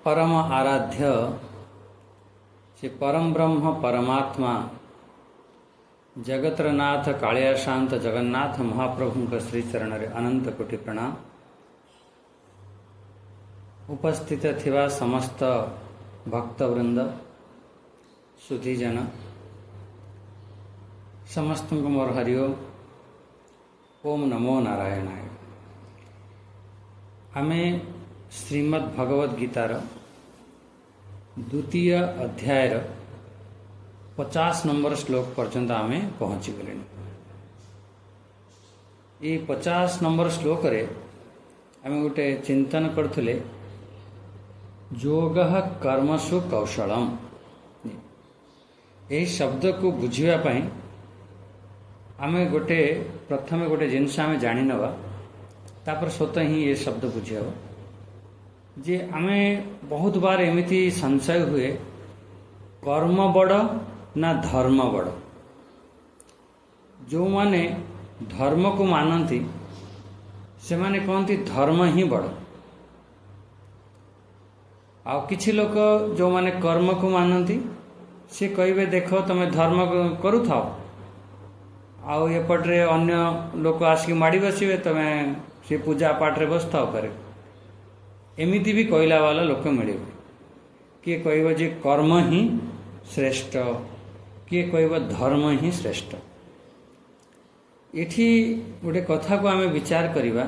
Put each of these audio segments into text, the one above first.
परम आराध्य से परम ब्रह्म परमात्मा जगत्रनाथ कालिया शांत जगन्नाथ महाप्रभु श्री चरण रे अनंत कोटि प्रणाम। उपस्थित थिवा समस्त भक्तवृंद सुधीजन समस्त को मोर हरिओम। ओम नमो नारायणाय। आमे श्रीमद् भगवद गीतार द्वितीय अध्यायर 50 नंबर श्लोक पर्यंत आमे पहुँची गले। ये 50 नंबर श्लोक रे आमे गोटे चिंतन करथुले योगः कर्मसु कौशलम। यही शब्द को बुझिया पाई आमे गोटे प्रथमे गोटे जिनस आमे जानि नवा तापर स्वतः ही ये शब्द बुझी हो जे आमे बहुत बार एमिति संशय हुए कर्म बड़ ना धर्म बड़। जो माने धर्म को मानती से माने कहती धर्म ही बड़। आ किछि लोक जो माने कर्म को मानती से कहबे देखो तमे धर्म करू थाओ आउ एपटे अन्य लोक आसिक माड़ी बसवे तमे से पूजा पाठ रे बस थाओ करे। एमिति भी कहला वाला लोक मिले। किए कहब जे कर्म ही श्रेष्ठ, किए कहब धर्म ही श्रेष्ठ। एठी गोटे कथा को आमे विचार करिबा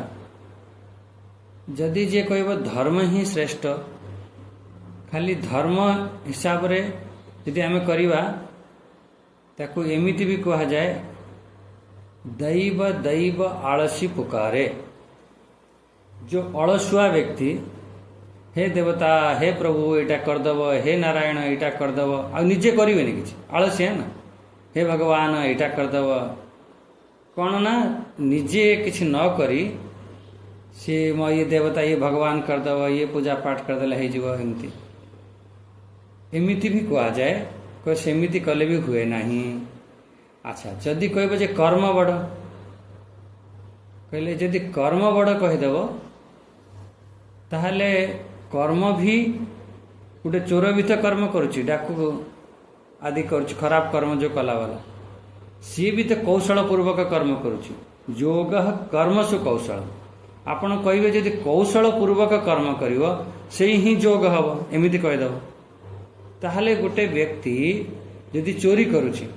जदि जे कहब धर्म ही श्रेष्ठ खाली धर्म हिसाब रे यदि आमे करिबा ताकू एमिति भी कहा जाए दैव दैव आलसी पुकारे। जो अलसुआ व्यक्ति हे देवता हे प्रभु एटा करदेव, हे नारायण एटा करदेव आ निजे करें कि आलसी है ना, हे भगवान एटा करदेव कौन ना निजे किसी न करी से ये देवता ये भगवान करदेव ये पूजा पाठ करदे हो एमती एमिति भी कह जाए कोई सेमिति कले भी हुए नहीं। अच्छा जदि कहब जे कर्म बड़ कहले जदि कर्म बड़ कहीदेव ताहले कर्म भी गोटे चोर भी तो कर्म करुच्ची डाकू आदि करुच्ची खराब कर्म जो कला वाला सी भी तो कौशल पूर्वक कर्म करुच्ची। योग कर्मसु कौशल आपण कहे जदि कौशल पूर्वक कर्म करिवो से ही योग हम एमिति कहीदेव ताहले गोटे व्यक्ति यदि चोरी करुच्ची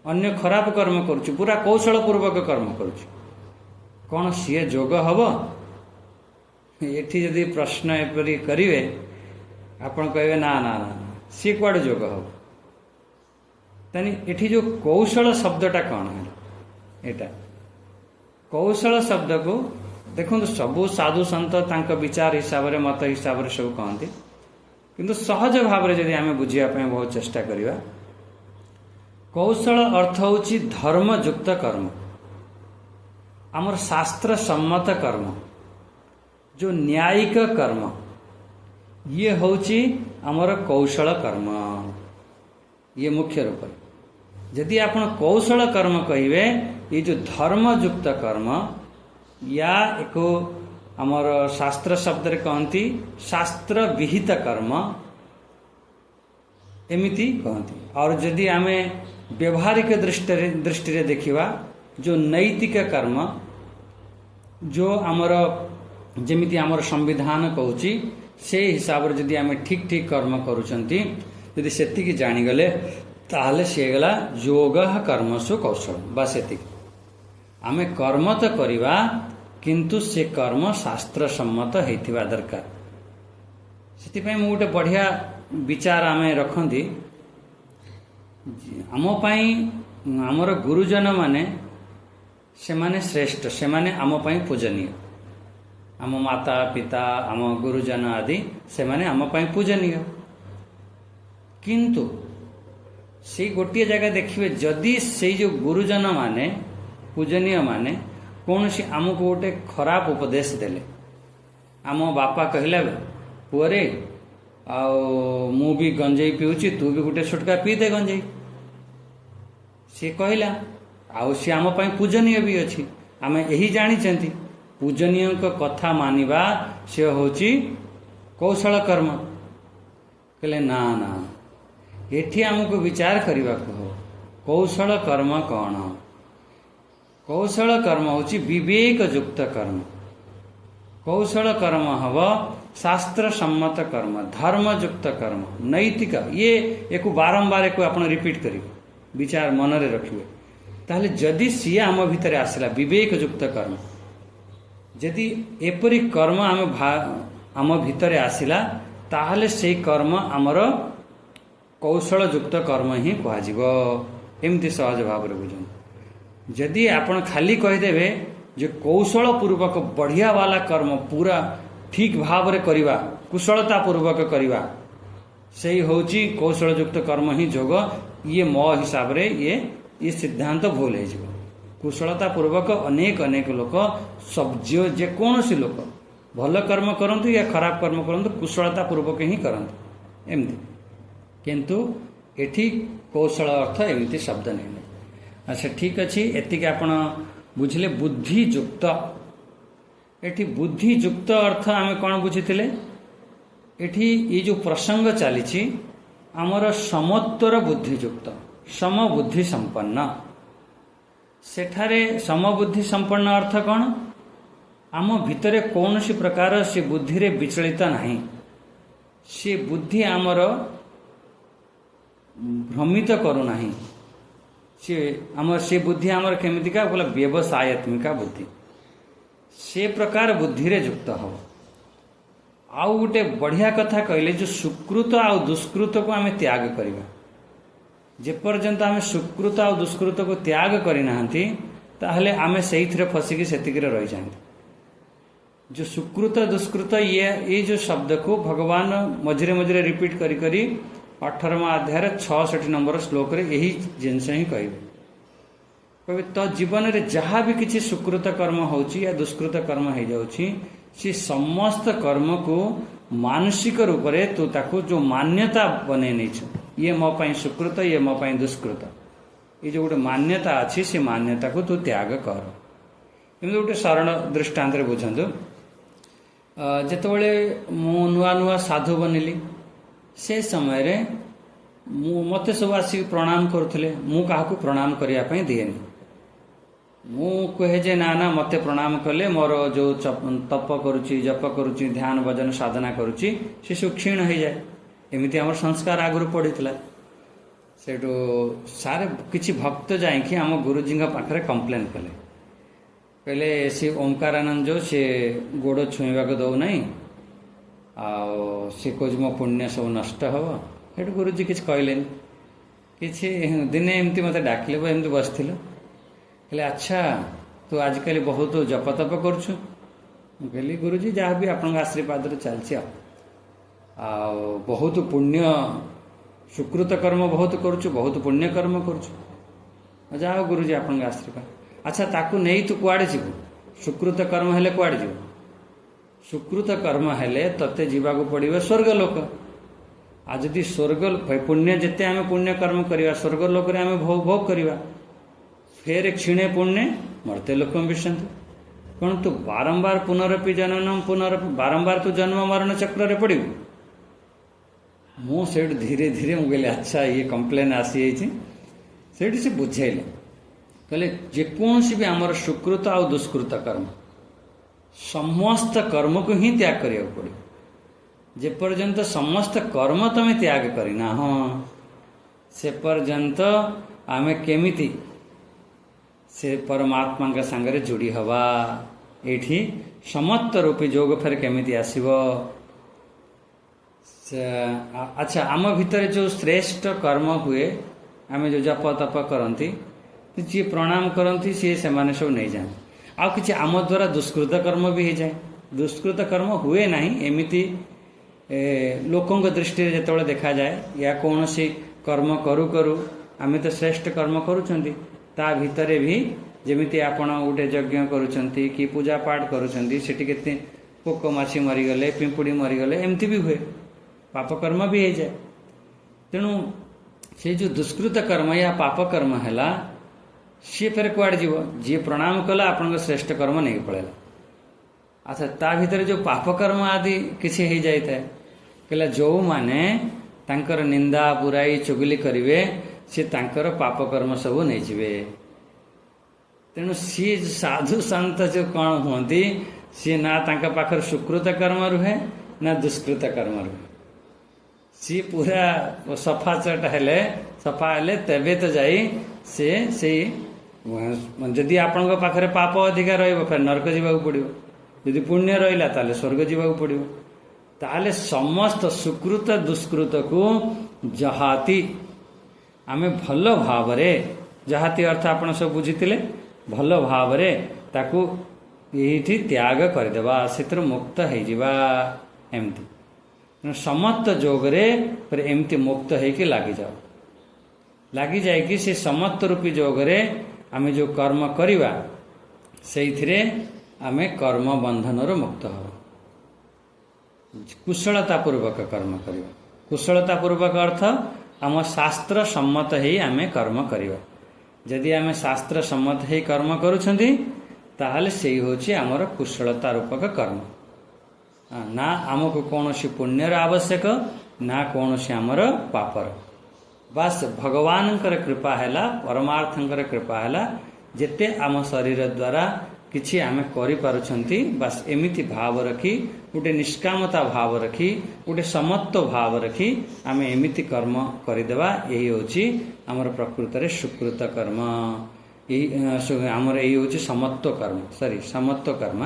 अन्य खराब कर्म करुच्ची पूरा कौशल पूर्वक कर्म करुच्ची कौन सी योग हम? एठी यदि प्रश्न एपरी करिवे आपण कहे ना ना ना सी कुआड़े योग हम। तानी एठी जो कौशल शब्दटा कौन है एटा कौशल शब्द को देखो सबू साधु सन्त तांका विचार हिसाब रे मत हिसाब रे सब कहते किंतु सहज भाव रे यदि आमे बुझिया पे बहुत चेष्टा करिवा कौशल अर्थ होची धर्मयुक्त कर्म आमर शास्त्र सम्मत कर्म जो न्यायिक कर्म ये होची आमर कौशल कर्म। ये मुख्य रूप यदि आपण कौशल कर्म कहिवे ये जो धर्मयुक्त कर्म या एक आमर शास्त्र शब्द रे कहती शास्त्र विहित कर्म एमिति कहती। और यदि आमे व्यवहारिक दृष्टि रे देखिवा जो नैतिक कर्म जो आमर जेमिति आमर संविधान कहूची से हिसाब रे यदि आमे ठीक ठीक कर्म करूचंती यदि सेतिकी जानिगले ताहले से गला योग कर्मसु कौशल बा सेतिकी आमे कर्म तो करिवा किंतु से कर्म शास्त्र सम्मत हेतिबा दरकार। सेति पई मु गोटे बढ़िया विचार आमे रखंदी आम पाई आमर गुरुजन माने से माने श्रेष्ठ से माने आम पाई पूजनीय आम माता पिता आम गुरुजन आदि से माने आम पाई पूजनीय किंतु से गोटे जगह देखिए जदि से जो गुरुजन माने पूजनीय माने कौन सी आमको गोटे खराब उपदेश देले आम बापा कहले पुअरे मु भी गंजेई पीऊची तू भी गोटे छुटका पी दे गंजेई सी कहला आउ सी आम पाई पूजनीय भी अच्छी आम यही जानी पूजनीय कथा मानिबा से होची कौशल कर्म कहले ना ना एठी आमको विचार करने हो कौशल कर्म कौन। कौशल कर्म होची विवेक युक्त कर्म। कौशल कर्म हव शास्त्र सम्मत कर्म, धर्म युक्त कर्म, नैतिक। ये एक बारंबार एक आप रिपीट करेंगे, विचार मन रे रखिए। ताहले जदि सी आम भितर आसला विवेक युक्त कर्म, जदि एपरी कर्म आम भितर आसला ताहले से कर्म आमर कौशल युक्त कर्म ही कहुव। एमती सहज भाव बुझे। जदि आपण खाली कहीदेवे जे कौशल पूर्वक बढ़िया वाला कर्म पूरा ठीक भाव रे करिवा, कुशलता पूर्वक करिवा, सही होची कौशल युक्त कर्म ही जोग। ये मो हिसाब रे ये सिद्धांत भूल है। कुशलता पूर्वक अनेक अनेक लोक सब जेकोसी लोक भल कर्म करंतु या खराब कर्म करंतु कुशलता पूर्वक ही करंतु एमती। किंतु एठी कौशल अर्थ एमती शब्द नहीं। अच्छा ठीक अच्छे, एतिक आपण बुझिले बुद्धियुक्त। एठी बुद्धियुक्त अर्थ आम कौन बुझीथिले? एठी ये जो प्रसंग चली आमर समत्वर बुद्धियुक्त, समबुद्धि संपन्न। सेठारे समबुद्धि संपन्न अर्थ कौन? आम भितरे कौन सी प्रकार से बुद्धि रे विचलित नहीं। से बुद्धि आमर भ्रमित करू नहीं। से बुद्धि आमर केमितिका बोला व्यवसायत्मिका बुद्धि, से प्रकार बुद्धि रे युक्त हो। आउ गोटे बढ़िया कथा कहले जो सुकृत आ दुष्कृत को आम त्याग करवा। जेपर्यंत आम सुकृत आ दुष्कृत को त्याग करना ताहले आम से फसिकी सेतिक रही जाते। जो सुकृत दुष्कृत ये जो शब्द को भगवान मझिरे मझिरे रिपीट करी करी 18वां अध्याय 66 नंबर श्लोक रे यही जिनस ही कहे तो जीवन रे जहाँ भी किसी सुकृत कर्म होची या दुष्कृत कर्म हो जाउची, सी समस्त कर्म को मानसिक रूप रे तू ताको जो मान्यता बने नहीं छु, ये मो पाई सुकृत, ये मो पाई दुष्कृत, ये जो गोटे मान्यता अच्छी से मान्यता को तू त्याग कर। एमती गोटे सरल दृष्टांत बुझंतु। जेतबेले मु नुआ नुआ साधु बनिली से समय रे मते सब आसी प्रणाम करुले, मु काहाकू प्रणाम करिया पई दिएनी। मु कहे जे ना ना मते प्रणाम कले मोर जो तप करुची, जप करुची, ध्यान भजन साधना करुची से सब क्षीण हो जाए। एमती आम संस्कार आगुरी पड़ीला। सेठू सारे किछि भक्त जाइए आम गुरुजी पाखे कंप्लेन कले, कहले सी ओंकारानंद जो से गोड़ छुईवा दौ नहीं, सी कह मो पुण्य सब नष्ट हम। सेठू गुरुजी किसी कहले किसी दिने एमती मत डाकिले एमती बसथिल, कहले अच्छा तू आजिकल बहुत जप तप करुछु। कहली गुरुजी जहाँ भी आपन आशीर्वाद चलती बहुत पुण्य सुकृत कर्म बहुत करुछु, बहुत पुण्य कर्म करुछु। जाओ गुरुजी आपन आशीर्वाद। अच्छा ताकू नहीं तू कुआड़े जीवु? सुकृत कर्म हेले कुआड़े जीवु? सुकृत कर्म हेले तते जीवाकू पड़िबो स्वर्ग लोक। आ जदि स्वर्ग पुण्य जिते आम पुण्य कर्म करवा स्वर्ग लोक रे आम भोग करवा, फेर क्षीणे पुण्य मरते लोक विशंतु। कौन तू बारंबार पुनरपि जननम बारंबार तू जन्म मरण चक्र रे पड़ू। मुझे धीरे धीरे मुझे अच्छा ये कंप्लेन आसी से से बुझेले, कहले जेकोसी भी आमर सुकृत आ दुष्कृत कर्म समस्त कर्म को ही त्याग करिया पड़े। जेपर्यंत समस्त कर्म तमे त्याग करना हाँ से पर्यंत आमे केमिति से परमात्मा के संगे जोड़ी हवा। एठी समत्व रूपी जोग फेर केमिति आसीबो। अच्छा आम भितर जो श्रेष्ठ कर्म हुए आम जो जप तप करती जी प्रणाम करती सी से माने सब नहीं जाए। आ कि आम द्वारा दुष्कृत कर्म भी हो जाए। दुष्कृत कर्म हुए ना एमती लोकों दृष्टि जो देखा जाए या कौन सी कर्म करू करू आम तो श्रेष्ठ कर्म करुँच ता भितर भी जमीती आपण गोटे यज्ञ करुँच कि पूजा पाठ करुँच से पोक माछी मरीगले पिंपुड़ी मरीगले एमती भी हुए, पाप कर्म भी हो जाए। तेणु से जो दुष्कृत कर्म या पाप कर्म है सी फेर कुआड़े जीव? जी प्रणाम कला आपण श्रेष्ठ कर्म नहीं पड़ेगा। अच्छा ता भितर जो पाप कर्म आदि किसी हो जाए कहला जो माने ତାଙ୍କର ନିନ୍ଦା ବୁରାଇ ଚୁଗୁଲି କରିବେ, ସେ ତାଙ୍କର ପାପ କର୍ମ ସବୁ ନେଇଯିବେ। ତେଣୁ ସିଏ ସାଧୁ ସନ୍ଥ ଯେଉଁ କ'ଣ ହୁଅନ୍ତି, ସିଏ ନା ତାଙ୍କ ପାଖରେ ସୁକୃତ କର୍ମ ରୁହେ ନା ଦୁଷ୍କୃତ କର୍ମ ରୁହେ। ସିଏ ପୁରା ସଫାଚଟ ହେଲେ, ସଫା ହେଲେ ତେବେ ତ ଯାଇ ସେ ସେଇ, ଯଦି ଆପଣଙ୍କ ପାଖରେ ପାପ ଅଧିକା ରହିବ ଫେର ନରକ ଯିବାକୁ ପଡ଼ିବ, ଯଦି ପୁଣ୍ୟ ରହିଲା ତାହେଲେ ସ୍ୱର୍ଗ ଯିବାକୁ ପଡ଼ିବ। ତାହେଲେ ସମସ୍ତ ସୁକୃତ ଦୁଷ୍କୃତକୁ ଜହାତି ଆମେ ଭଲ ଭାବରେ, ଜହାତି ଅର୍ଥ ଆପଣ ସବୁ ବୁଝିଥିଲେ, ଭଲ ଭାବରେ ତାକୁ ଏଇଠି ତ୍ୟାଗ କରିଦେବା, ସେଥିରୁ ମୁକ୍ତ ହେଇଯିବା। ଏମିତି ସମସ୍ତ ଯୋଗରେ ଏମିତି ମୁକ୍ତ ହେଇକି ଲାଗିଯାଅ, ଲାଗିଯାଇକି ସେ ସମସ୍ତ ରୂପୀ ଯୋଗରେ ଆମେ ଯେଉଁ କର୍ମ କରିବା ସେଇଥିରେ ଆମେ କର୍ମ ବନ୍ଧନରୁ ମୁକ୍ତ ହେବା। କୁଶଳତା ପୂର୍ବକ କର୍ମ କରିବା। କୁଶଳତା ପୂର୍ବକ ଅର୍ଥ ଆମ ଶାସ୍ତ୍ର ସମ୍ମତ ହେଇ ଆମେ କର୍ମ କରିବା। ଯଦି ଆମେ ଶାସ୍ତ୍ର ସମ୍ମତ ହେଇ କର୍ମ କରୁଛନ୍ତି ତାହେଲେ ସେଇ ହେଉଛି ଆମର କୁଶଳତା ରୂପକ କର୍ମ। ନା ଆମକୁ କୌଣସି ପୁଣ୍ୟର ଆବଶ୍ୟକ, ନା କୌଣସି ଆମର ପାପର। ବାସ୍ ଭଗବାନଙ୍କର କୃପା ହେଲା, ପରମାର୍ଥଙ୍କର କୃପା ହେଲା, ଯେତେ ଆମ ଶରୀର ଦ୍ୱାରା କିଛି ଆମେ କରିପାରୁଛନ୍ତି, ବାସ୍ ଏମିତି ଭାବ ରଖି, ଗୋଟେ ନିଷ୍କାମତା ଭାବ ରଖି, ଗୋଟେ ସମତ୍ୱ ଭାବ ରଖି ଆମେ ଏମିତି କର୍ମ କରିଦେବା। ଏହି ହେଉଛି ଆମର ପ୍ରକୃତରେ ସୁକୃତ କର୍ମ। ଆମର ଏଇ ହେଉଛି ସମତ୍ୱ କର୍ମ, ସମତ୍ୱ କର୍ମ।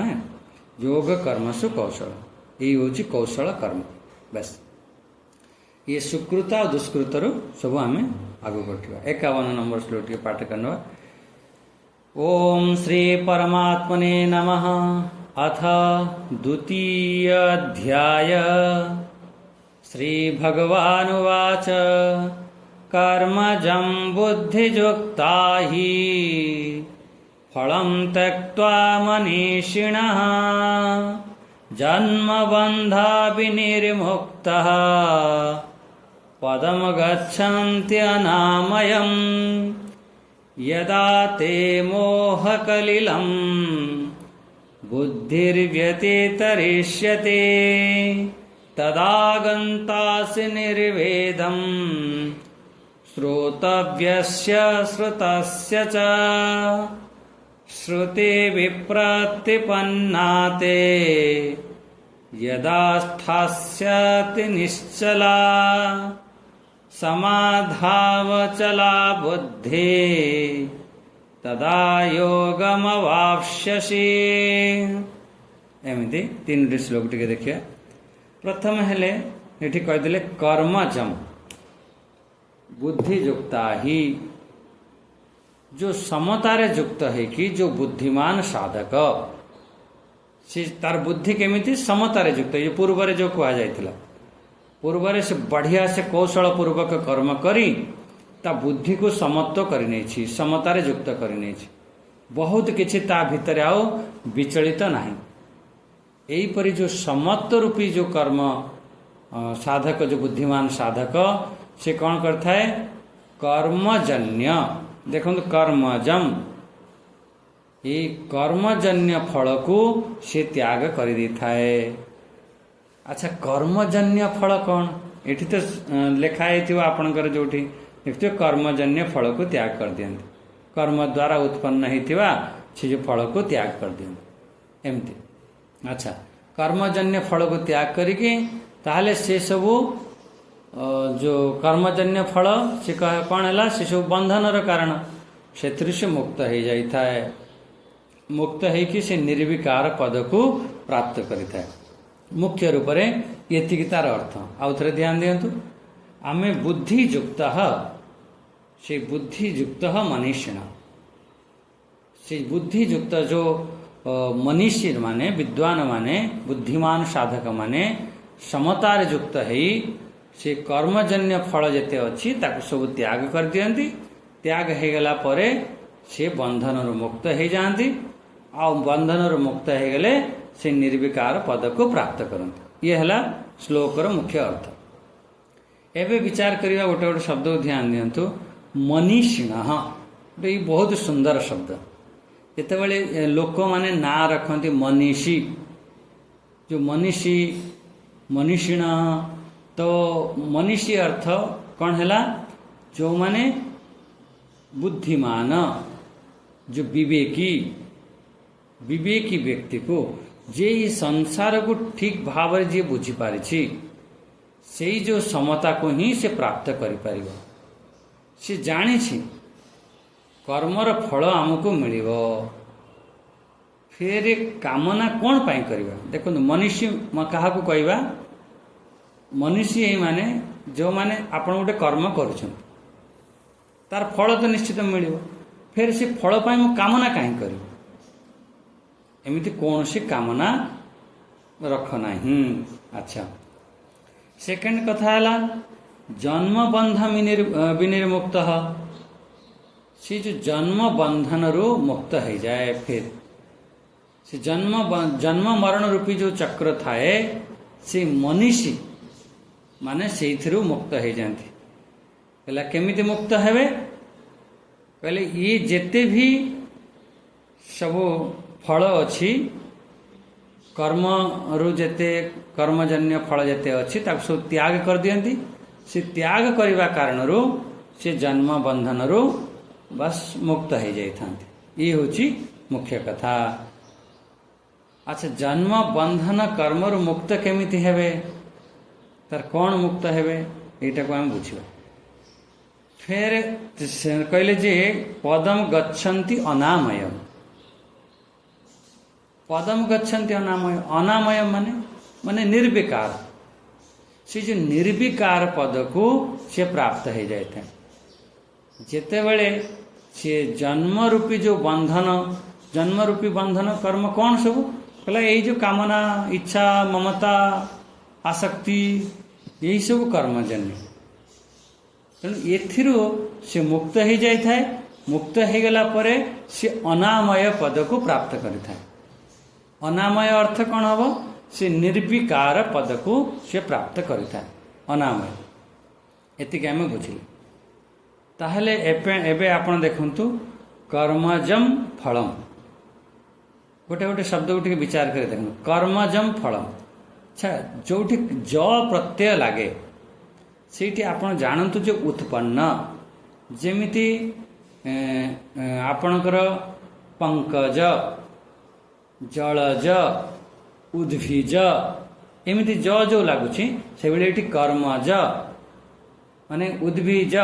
ଯୋଗ କର୍ମସୁ କୌଶଳ, ଏଇ ହେଉଛି କୌଶଳ କର୍ମ। ବାସ୍ ଇଏ ସୁକୃତ ଆଉ ଦୁଷ୍କୃତରୁ ସବୁ ଆମେ ଆଗକୁ ଉଠିବା। 51 ନମ୍ବର ଶ୍ଲୋକ ଟିକେ ପାଠ କରିନେବା। ओम श्री परमात्मने नमः। अथ द्वितीय अध्याय। श्री भगवानुवाच कर्मजं बुद्धियुक्ता हि फलं त्यक्त्वा मनीषिणः जन्मबन्धा विनिर्मुक्तः पदं गच्छन्ति अनामयम् यदा ते मोहकलिलं बुद्धिर्व्यतितरिष्यते तदा गन्तासि निर्वेदं श्रोतव्यस्य श्रुतस्य च श्रुति विप्रतिपन्ना ते यदा स्थास्यति निश्चला समाधावचला बुद्धि तदा योगमवाप्स्यसि। एमती 3टी श्लोक टिके देखिए। प्रथम हेले एठी कहिदेले कर्मजम बुद्धियुक्ता ही, जो समतारे युक्त है कि जो बुद्धिमान साधक से तार बुद्धि केमिति समतारे युक्त है। पूर्व जो कह जाइथिला, पूर्व से बढ़िया से कौशल पूर्वक कर्म करी ता बुद्धि को समत्व करनी, समतारे युक्त करनी, बहुत किछि ता भितर आओ विचलित नहीं। एहीपरि जो समत्व रूपी जो कर्म साधक, जो बुद्धिमान साधक से कौन करता है, कर्मजन्य। देखो कर्मजम, ये कर्मजन्य फल को से त्याग कर देता है। अच्छा, कर्मजन्य फल कौन? एठी तो लिखाई थी आपणकर जोठी देखिए, कर्मजन्य फल को त्याग कर दियंती, कर्म द्वारा उत्पन्न होता से जो फल को त्याग कर दियंती एमती। अच्छा, कर्मजन्य फल को त्याग करके ताहले से सबू जो कर्मजन्य फल से कौन है, से सब बंधनर कारण, से मुक्त हो जाता है। मुक्त होकि से निर्विकार पद को प्राप्त करता है। मुख्य रूप से ये तार अर्थ। आउ थे ध्यान दिंतु, आमे बुद्धियुक्त, से बुद्धियुक्त मनीषिण, से बुद्धियुक्त जो मनीषी माने, विद्वान माने, बुद्धिमान साधक माने समतार युक्त है, से कर्मजन्य फल जेते अच्छी ताको सब त्याग कर दियंती। त्याग हो गला परे से बंधन मुक्त हो जाती। आ बंधन मुक्त हो गले से निर्विकार पद को प्राप्त करते। ये है श्लोकर मुख्य अर्थ। एवं विचार करवा गोटे गोटे शब्द को ध्यान दिंतु। मनीषिण, ये बहुत सुंदर शब्द। जितेबाला लोक माने ना रखती मनीषी, जो मनीषी मनीषिण, तो मनीषी अर्थ कौन है? जो माने बुद्धिमान, जो विवेकी व्यक्ति को जे संसार को ठीक भाव जे बुझी पारिछि से जो समता को ही से प्राप्त करि परिबो। से जानिछि कर्मर फल आमको मिलिबो, फिर कामना कौन पाई करवा? देखो मनुष्य क्या कहवा? मनुष्य यही माने जो माने आपण गोटे कर्म करुछन तार फल तो निश्चित मिलिबो, फिर से फल पाई मु कामना कहीं करी? एमिति कौन सी कामना रख नहीं। अच्छा, सेकंड कथा है जन्म बंध विनिर्मुक्त। से जो जन्म बंधन रू मुक्त हो जाए, फिर से जन्म मरण रूपी जो चक्र थाए से मनीषी माने से मुक्त हो जाती। कहला केमिति मुक्त हेबे? कहले ये जेते भी सब फल अच्छी कर्म रु जेते कर्मजन्य फल जेते अच्छी ताको सब त्याग कर दियंती। से त्याग करने कारण रू से जन्म बंधन रू बस मुक्त हो जाइथांती। ये होची मुख्य कथा। अच्छा, जन्म बंधन कर्म रु मुक्त केमिति हेबे? तार कौन मुक्त हेबे एटा को हम बुझिबा। फिर कहले जे पदम गच्छन्ति अनामयम। पदम गच्छन्ति अनामय, अनामय माने निर्विकार। से जो निर्विकार पद को से प्राप्त हो जाए। जेते बेले से जन्म रूपी जो बंधन, जन्म रूपी बंधन कर्म कौन सब? कहला यही जो कामना, इच्छा, ममता, आसक्ति, यही सब कर्मजन्य। तेणु एथिरू से मुक्त हो जाए। मुक्त हो गला परे से अनामय पद को प्राप्त करिथाए। अनामय अर्थ कौन हम? से निर्विकार पद को से प्राप्त करिथाए। अनामय एतिक आम बुझिले। ताहले एबे आपण देखंतु कर्मजम फलम। गोटे गोटे शब्द को विचार कर देखो। कर्मजम फलम। अच्छा, जो ज प्रत्यय लगे से आपण जानतु जो उत्पन्न, जेमिति आपणकर पंकज, जलज, उद्भिज, एमिति जो लगुची से बेले एठी कर्मज माने उद्भिज,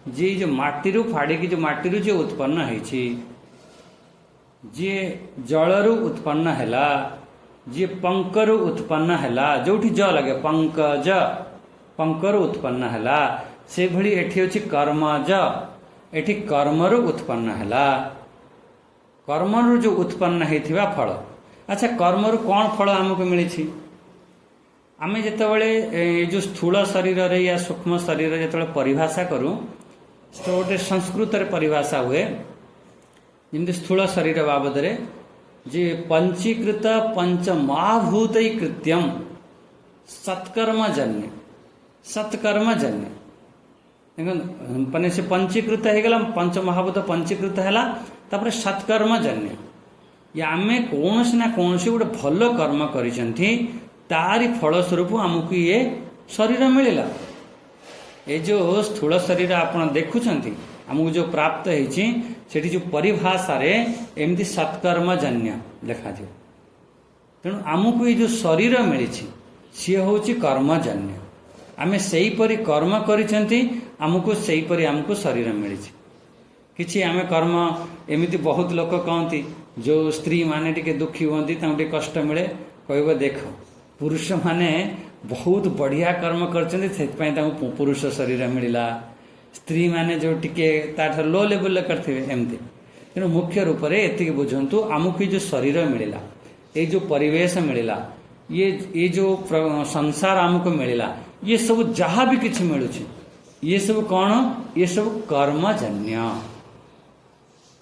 जी जो माटी फाड़ी की जो माटी जो उत्पन्न होइछि, जी जलरु उत्पन्न हैला, जी पंकरु उत्पन्न हैला, जोठी ज लगे पंकज, पंकरु उत्पन्न हैला, से भली एठी होछि कर्मज, एठी कर्मरु उत्पन्न हैला। कर्मरु जो उत्पन्न हेथिबा फल। अच्छा, कर्मरु कौन फल हमको मिली? आमे जेतेबेले जो स्थूल शरीर रे या सूक्ष्म शरीर जेतेबेले परिभाषा करूँ तो गोटे संस्कृत रे परिभाषा हुए जमी स्थूल शरीर बाबद रे जे पंचीकृत पंच महाभूत कृत्यम सत्कर्मजन्य। सत्कर्मजन्य माने से पंचीकृत हो गला, पंच महाभूत पंचीकृत है, तापर सत्कर्मजन्य। या आमे कौन ना कौन गोटे भल कर्म करिसेंथि तारी फलस्वरूप आमको ये शरीर मिलला। ये जो स्थूल शरीर आपण देखुछंती आमको जो प्राप्त होइछि सेठी जो परिभाषा रे एमती सत्कर्मजन्य देखा जाए। तेणु आमको ये जो शरीर मिली सी होछि कर्मजन्य। आमे सेही परि कर्म करिसेंथि आमको सेही परि आमको शरीर मिली। किछि आमे कर्म एमिति बहुत लोक कहती जो स्त्री माने टिके दुखी होती टे कष्ट मिले कहब देख पुरुष माने बहुत बढ़िया कर्म कर पुरुष शरीर मिलला, स्त्री माने जो टिके ताठर लो लेवल करथिबे एमती। तेणु मुख्य रूप से एति बुझंतु आमको जो शरीर मिलला, ये जो परिवेश मिलला, ये जो संसार आमको मिलला, ये सब जहाँ भी किछि मिलुछि ये सब कौन? ये सब कर्मजन्य।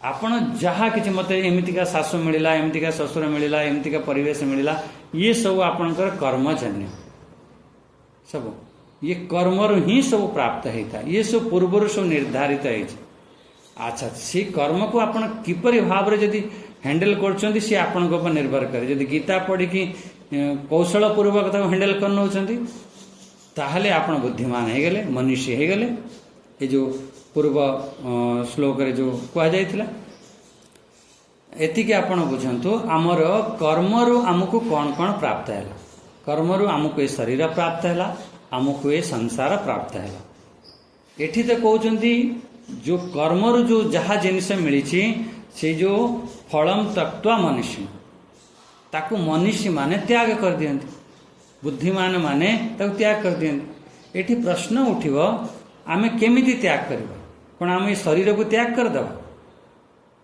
आपण जहाँ कि मत एमतीका शाशु मिलला, एमतीका ससुर मिलला, एमतीका परिवेश मिलला, ये सब आपणकर कर्मजन्य। सब ये कर्मरु ही सब प्राप्त होता है। ये सब पूर्वर सब निर्धारित है। अच्छा, से कर्म को आपण किपरि भाव रे यदि हैंडल करछंती से आपण को पर निर्भर करे। यदि गीता पढ़ी कि कौशल पूर्वक हैंडल कर नउछंती ताहले आपण बुद्धिमान हो गले, मनुष्य हो गले। ये जो पूर्व श्लोक रे जो कह जाइथिला एतिके आपण बुझंतु आमर कर्मरु आमको कौन कौन प्राप्त है। कर्मरु आमको ये शरीर प्राप्त है, आमको ये संसार प्राप्त है। एठी तो कहउचंती जो कर्मरु जो जहा जिनिस मिली से जो फलम तत्वा मनुष्य ताकू मनुष्य माने त्याग कर दियंती, बुद्धिमान माने ताकू त्याग कर दियंती। एठी प्रश्न उठिव आमे केमिति त्याग करबा, कोन आमे शरीर को त्याग कर दबा?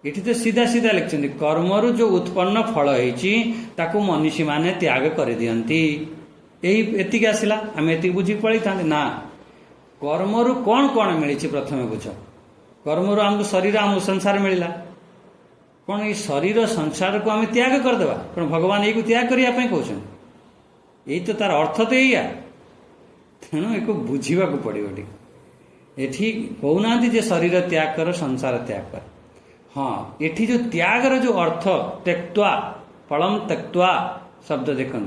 एठी तो सीधा सीधा लिखते कर्मरु जो उत्पन्न फल होइछि ताकू मनुष्य माने त्याग कर दियंती। यही एतिक आसिला आमे एतिक बुझी पळी था ना। कर्मरु कौन कौन मिली प्रथमे बुझ। कर्मरु आमको शरीर आमको संसार मिलला, कौन ये शरीर संसार को आम त्याग करदेवा? कौन भगवान यही त्याग करने कहते? यही तो तार अर्थ तो यही। तेणु एक बुझा पड़ो टे। एठी कहना जे शरीर त्याग कर, संसार त्याग कर। हाँ, एठी जो त्यागर जो अर्थ त्यक्त्वा फलम त्यक्त्वा शब्द देखु,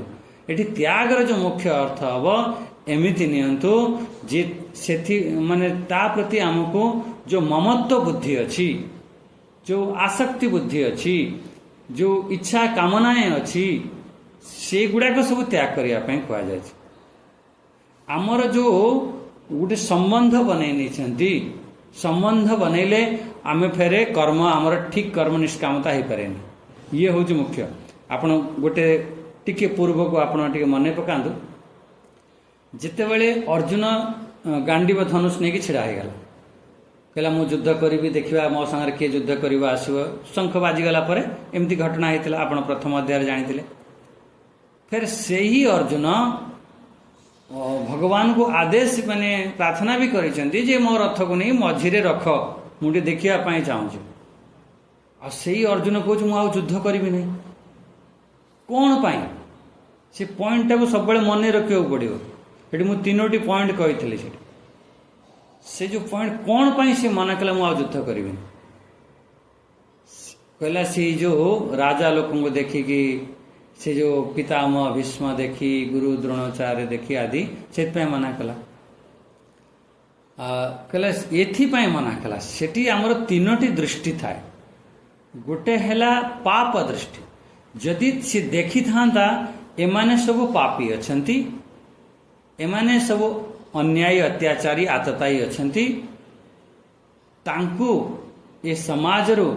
एठी त्यागर जो मुख्य अर्थ हम एमिति नियंतु जे सेथि माने ता प्रति आमको जो ममत्व बुद्धि अच्छी, जो आसक्ति बुद्धि अच्छी, जो इच्छा कामनाएं अच्छी, से गुड़ाक सब त्याग करने कहुए। आमर जो गोटे संबंध बनई, संबंध बनइले आमे फेरे कर्म आमर ठीक कर्म निष्कामता हो पारे। ये हूँ मुख्य। आपण गोटे टिके पूर्व को आपण टिके मन पकांतु। जिते बड़े अर्जुन गांडीव धनुष नहीं छिड़ा हो गला, कहला मु युद्ध करी, देखा मो सागर किए युद्ध करवा आसो। शंख बाजिगला एमती घटना होता आप प्रथम अध्याय जानी। फिर से ही अर्जुन भगवान को आदेश माने प्रार्थना भी करिसेंती जे मो रथ को नहीं मझिरे रख, मुझे देखा चाहूँ। आ से अर्जुन कह मु युद्ध करी नहीं कौन पाई? से पॉइंट टाक सब मन रखा पड़ो। ये मुझे तीनोटी पॉइंट कही से जो पॉइंट कौन पाई से मना कला मु युद्ध करी। कहला सी जो राजा लोक को देखिकी, से जो पितामह भीष्म देखी, गुरु द्रोणाचार्य देखी आदि से मना कला। कहला एथिपाई मना कला। सेठी आमर तीनोटी दृष्टि थाए। गोटे हैला पाप दृष्टि। जदि से देखी था एमाने सब पापी अछंती, एमाने सब अन्यायी अत्याचारी आततायी अछंती, तांकु ये समाज रो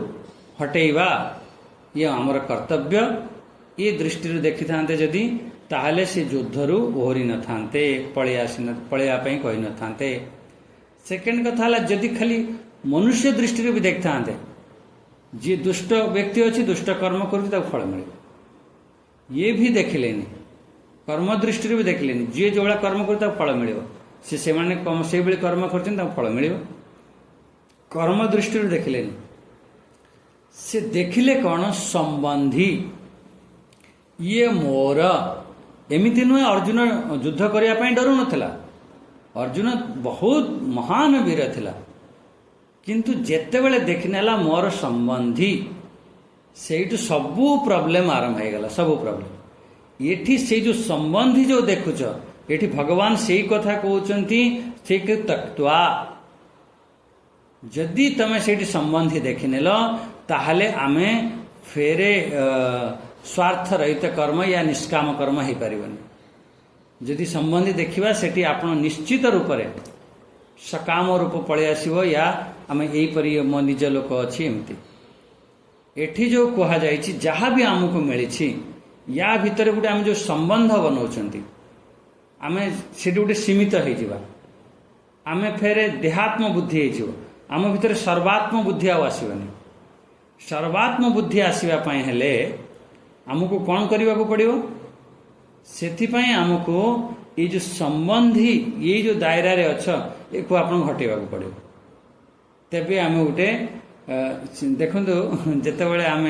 हटेइबा ये आमर कर्तव्य। ये दृष्टि देखी था जदि ताहले से युद्धरू ओहरी न थांते, पळेया पई कहि न थांते। सेकेंड कथा है जदि खाली मनुष्य दृष्टि भी देखता थे, जी दुष्ट व्यक्ति अच्छी दुष्ट कर्म कर फल मिले, ये भी देखिलेनी। कर्म दृष्टि भी देखिलेनी, जी जो भाया कर्म कर फल मिले, से माने से कर्म कर फल मिले। कर्म दृष्टि देखिलेनी। से देखिले कौन संबंधी ये मोर एमती नुहे। अर्जुन युद्ध करने डरू नथिला। अर्जुन बहुत महान वीर थिला, किंतु जेते बेले देखनेला मोर संबंधी, सेठू सबू प्रॉब्लम आरंभ हो गला। सबू प्रॉब्लम एठी से जो संबंधी जो देखुच, एठी भगवान से कथा कहउचंती से तक्त्वा। जदि तमे सेठी संबंधी देखिनेल ताहले आमे फेरे स्वार्थ रहित कर्म या निष्काम कर्म हो पारिबनी। जदि संबंधी देखा सेठी आपण निश्चित रूप से सकाम रूप पलि आसो, या आम यहीपरि मो निज लोक अच्छी एमती। एठी जो कह जहाँ भी आमको मिली या भितर गोटे आम जो संबंध बनाऊँ आम से गोटे सीमित हो, आम फेरे देहात्म बुद्धि हो, आम भितर सर्वात्म बुद्धि आसवानी। सर्वात्म बुद्धि आसवाई हेले आमको कौन करने को पड़ो? सेथिपाई आमको ये जो संबंधी ये जो दायरा रे अच्छ एक आपन हटेबा को पड़ो। तेबे आम गोटे देखु जिते बड़े आम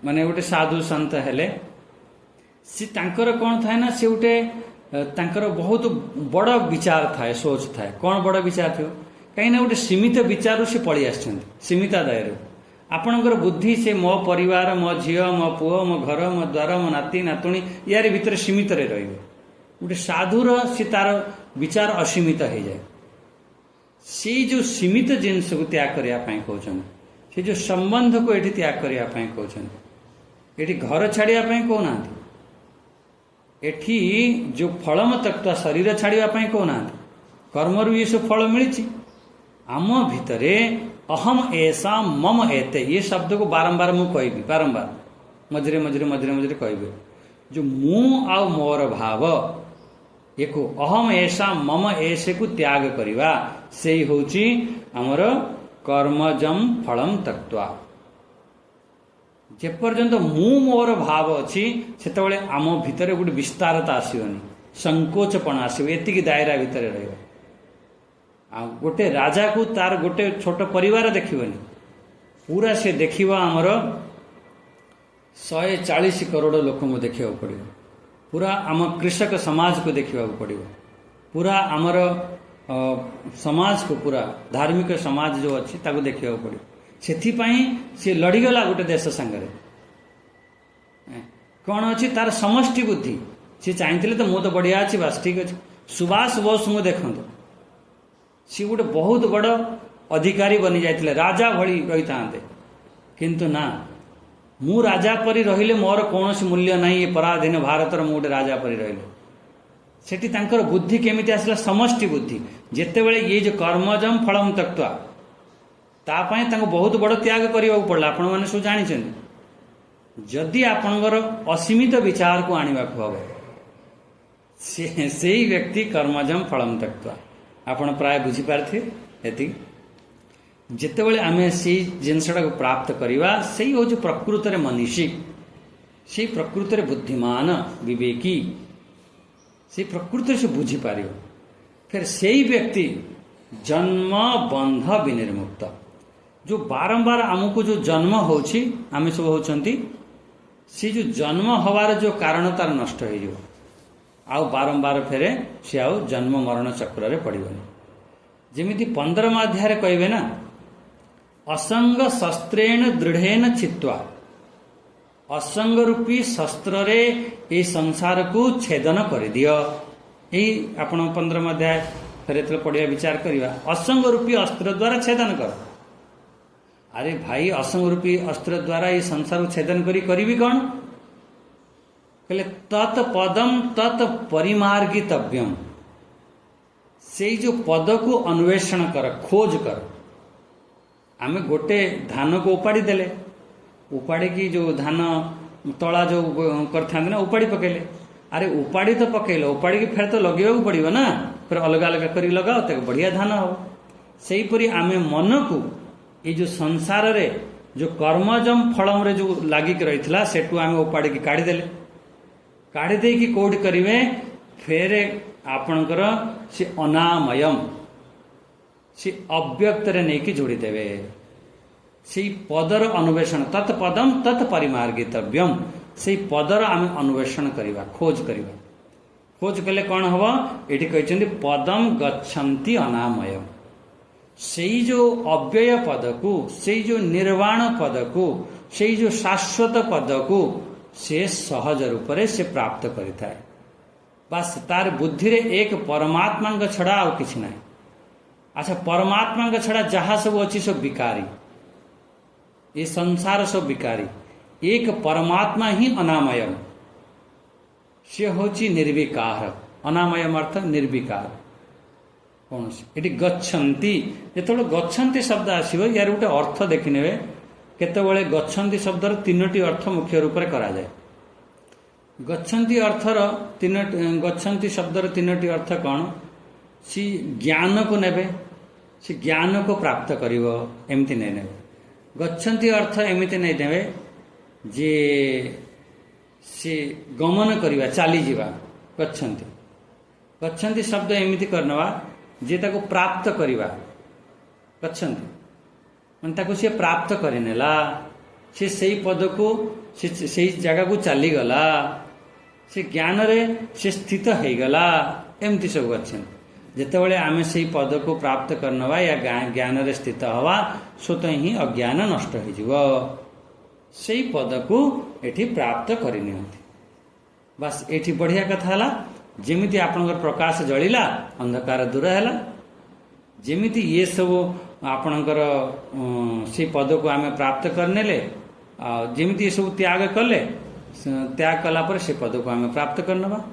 माने गोटे साधु संत हेले सी तांकर कौन थाए ना, से गोटे तांकर बहुत बड़ विचार थाए, सोच थाए। कौन बड़ विचार थो? कहीं गोटे सीमित विचार से पलि आछन, सीमित दायरा। आपणकर बुद्धि से मो परिवार, मो झील, मो पुओ, मो घर, मो द्वार, मो नाती नातुणी यार भितर सीमित रे रहिबे। गोटे साधुर सी तार विचार असीमित हो जाए से जो सीमित जिनस को त्याग करने कहते से जो संबंध को ये त्याग करने कहते ये घर छाड़िया कहना एठी जो फलम तत्व शरीर छाड़िया कहना कर्मरु ये सब फल मिली आम भितरे अहम ऐसा मम एते ये शब्द को बारंबार मु कहि बारंबार मझे मझे मझे मझे कह जो मु आ मोर भाव एक अहम ऐसा मम ऐसे को त्याग करवा से ही होची हमर कर्मजम फलम तत्वा जेपर्यंत मु मोर भाव अच्छी सेतबेले आम भितर गोटे विस्तारता आसोनी संकोचपण आसो एतिकी दायरा भितर रहा गोटे राजा को तार गोटे छोट परिवार देखिबनी पूरा से देखिबा हमर 140 करोड़ लोक को देखा पड़ो पूरा आम कृषक समाज को देखा पड़ो पूरा आमर समाज को पूरा धार्मिक समाज जो अच्छी ताको देखा पड़ो से लड़ीगला गोटे देश सांगे कौन अच्छी तार समष्टि बुद्धि सी चाहिए तो मु तो बढ़िया अच्छी बास ठीक अच्छे सुभाष बोस को देखो सी गोटे बहुत बड़ अधिकारी बनी जाते राजा भली रही था किंतु ना मु राजा परी रहिले मोर कौन मूल्य नहीं पराधीन भारतर मु गोटे राजा परी रहिले सेठी तांकर बुद्धि केमिति आसला समष्टि बुद्धि जेतेबेले ये जो कर्मजम फलम तत्वा तापाई तांको बहुत बड़ त्याग करने पड़ा आपण मैंने सब जानी जदि आपणकर असीमित विचार को आने हम से व्यक्ति कर्मजम फलम तत्वा आपण प्राय बुझीपारे ये जितेबले आम से जिनसटा को प्राप्त करवा से हूँ प्रकृत में मनीषी से प्रकृत में बुद्धिमान विवेकी से प्रकृत से बुझीपार फिर से ही व्यक्ति जन्म बंध विनिर्मुक्त जो बारंबार आमको जो जन्म होची आम सब होचंती से जो जन्म हवार जो कारण तार नष्ट हो आउ बारंबार फेरे से आउ जन्म मरण चक्र में पड़ोनी जमी 15 अध्याय कहे ना असंग शस्त्रेण दृढ़ेन छित्वा असंग रूपी शस्त्र रे ये संसार को छेदन कर दियो यही आपण 15 अध्याय फिर जो पढ़िया विचार करवा असंग रूपी अस्त्र द्वारा छेदन कर अरे भाई असंग रूपी अस्त्र द्वारा ये संसार को छेदन करी कौन कहले तत्पदम तत् परिमार्गितव्यम से जो पद को अन्वेषण कर खोज कर आम गोटे धान को उपाड़ी देले उपाड़ी की जो धान तला जो करते ना उपाड़ी पकेले अरे उपाड़ी तो पकेल उपाड़ी की फिर तो लगे पड़ो ना फिर अलग अलग कर लगाओ तो बढ़िया धान हो से परी आम मन को ये जो संसार रे जो कर्मजम फलम रे जो लागिक रही सेठू आम उपाड़ी की काढ़ीदेले काढ़ी कि कौट करेंगे फेर आपणकर से अनामयम से अव्यक्त रे नहीं कि जोड़ीदेवे से पदर अन्वेषण तत्पदम तत्परिमार्गितव्यम से पदर आम अन्वेषण करवा खोज कले कौन हम ये कहते पदम गच्छन्ति अनामयम से जो अव्यय पद को से जो निर्वाण पद को से जो शाश्वत पद को से सहज रूप से प्राप्त करिथाए बस तार बुद्धि रे एक परमात्मा छड़ा आ किछि ना अच्छा परमात्मा छड़ा जहाँ सब अच्छी सब विकारी ये संसार सब विकारी एक परमात्मा ही अनामयम से होची निर्विकार अनामयम अर्थ निर्विकार कौन ये गच्छन्ति जो गच्छन्ति शब्द आसो यार गोटे अर्थ देखने केतबेले गच्छन्ति शब्दर 3टी अर्थ मुख्य रूप से करा जाए गच्छन्ति अर्थर गच्छन्ति शब्दर 3टी अर्थ कौन सी ज्ञान को नेबे से ज्ञान को प्राप्त करिवो एमती नहीं नेबे गच्छन्ति अर्थ एमती नहीं नेबे जे से गमन करिवा चली जीवा गच्छन्ति गच्छन्ति शब्द एमती करनवा जे ताको प्राप्त करिवा गच्छन्ति मन ताको से प्राप्त करिनेला से सही पद को से जगह को चली गला से ज्ञान रे से स्थित हो गला एमती सब अच्छे जितेबाला आम से पद को प्राप्त करनवा या ज्ञान रे स्थित हवा स्वतः ही अज्ञान नष्ट हो से पद को एठी प्राप्त करनी बस एठी बढ़िया कथा है जेमिति आपणकर प्रकाश जलिला अंधकार दूर है, जेमिति ये सब आपणकर से पद को आम प्राप्त करने जेमिति ये सब त्याग कले, त्याग कला पर से पद को आम प्राप्त करनबा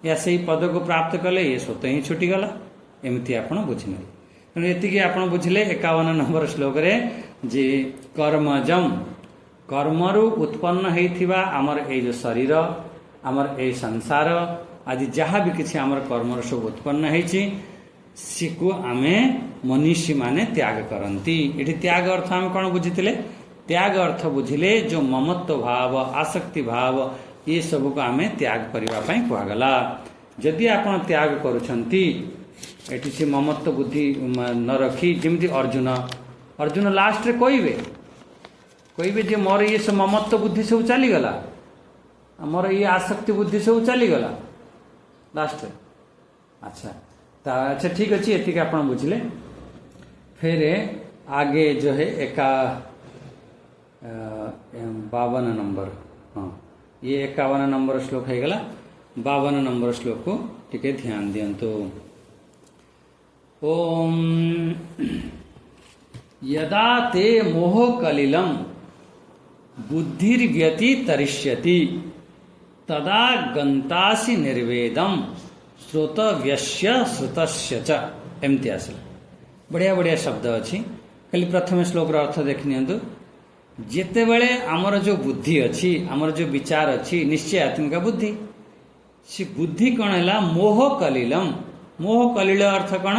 या से पद को प्राप्त कले ये स्वतः ही छुटीगला एमती आप बुझने। तेणु ये आप बुझे 51 नंबर श्लोक रे जे कर्मजम कर्मरु उत्पन्न होइथिबा आमर ए जो शरीर आमर ए संसार आदि जहाँ भी किसी आमर कर्मर सब उत्पन्न होइछि सिको आमे मनीषी माने त्याग करती। ये त्याग अर्थ आम कौन बुझीते? त्याग अर्थ बुझिले जो ममत्व भाव आसक्ति भाव ये सब को आमे त्याग करने कहगला। जदि आप त्याग करुछंती एटी से ममत्व बुद्धि न रखी जमी अर्जुन लास्ट रे कहबे जे मोर ये सब ममत्व बुद्धि सब चलीगला, मोर ये आसक्ति बुद्धि सब चलीगला लास्ट रे। अच्छा अच्छा ठीक अच्छे ये आप बुझले। फिर आगे जो है 52 नंबर, हाँ ये 51 नंबर श्लोक है गला। 52 नंबर श्लोक को टिके ध्यान दियंतु। ओम यदा ते मोह कलिलम बुद्धिर्व्यतितरिष्यति तदा गंतासि निर्वेदम श्रोतव्यस्य श्रुतस्य च एमती आसल। बढ़िया बढ़िया शब्द अच्छी। खाली प्रथम श्लोक अर्थ देख नियंतु। जेते बड़े आमर जो बुद्धि अच्छी आमर जो विचार अच्छी निश्चयात्मिक बुद्धि से बुद्धि कौन है मोह कलिलम। मोह कलिल अर्थ कौन?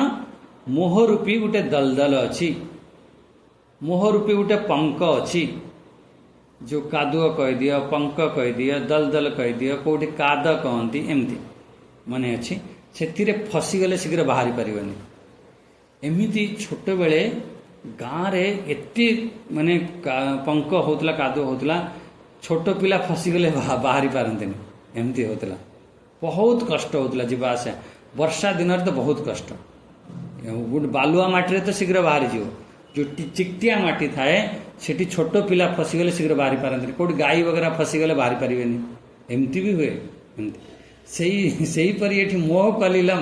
मोह रूपी गोटे दलदल अच्छी, मोह रूपी गोटे पंक अच्छी जो कादुआ कहदियो पंक कहदियो दलदल कहदियो कौटी काद कहती एमती माने अच्छी से फसीगले शीघ्र बाहरी पारिबनी। एमिति छोट बेले गाँव रे एते माने पंक होतला कादुआ होतला छोट पिला फसीगले बाहरी पारंतनी एमती होतला। बहुत कष्ट होतला जीवा आसा। वर्षा दिन तो बहुत कष्ट। गुड बालुआ माटी रे तो शीघ्र बाहरी जीव, जो चिकटिया माटी थाए सेठी छोट पिला फसीगले शीघ्र बाहरी पारंतनी। कोड गाई वगैरह फसीगले बाहरी पारिबेनी एमती भी हुए। एमती सही पर ये मोह कलिलम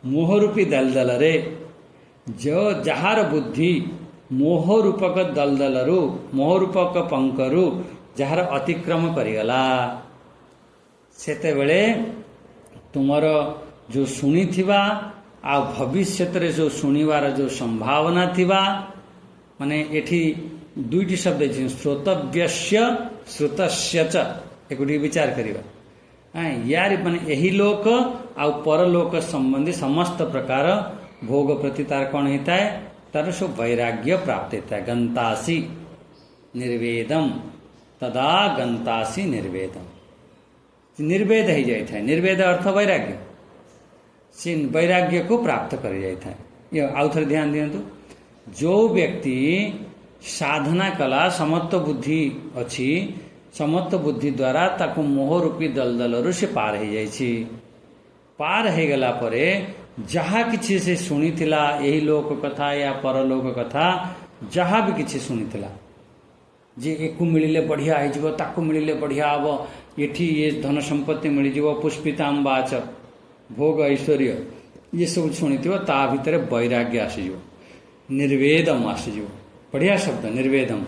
मोह रूपी दलदल रे जो जहार बुद्धि मोह रूपक दलदल रु मोह रूपक पंकरु जहार अतिक्रम करिगला सेते बेले तुमर जो शुणी थिबा आ भविष्य रे जो शुणिवार जो संभावना थिबा माने एठी दुईटी शब्द श्रोतव्यस्य श्रुतस्य च एक विचार करिबा। यार माने यही लोक आ परलोक संबंधी समस्त प्रकार भोग प्रति तार कौन होता है तार सब वैराग्य प्राप्त होता है। गंतासी निर्वेदम तदा गंतासी निर्वेदम निर्वेद हो जाता है। निर्वेद अर्थ वैराग्य से वैराग्य को प्राप्त कर जाता है। ये आउ थे ध्यान दियंतु। जो व्यक्ति साधना कला समत्व बुद्धि अच्छी समत्व बुद्धि द्वारा ताको मोह रूपी दलदल से पार हो जाइछि। पार हो गला परे जहाँ किछि से शुणी थिला यही लोक कथा या परलोक कथा जहाँ भी किछि शुणी थिला जे एकु मिलिले बढ़िया हो ताकु मिलिले बढ़िया हम ये धन संपत्ति मिल पुष्पिताम्बाच भोग ऐश्वर्य ये सब शुणी ता भितर वैराग्य आसीज निर्वेदम आसीज। बढ़िया शब्द निर्वेदम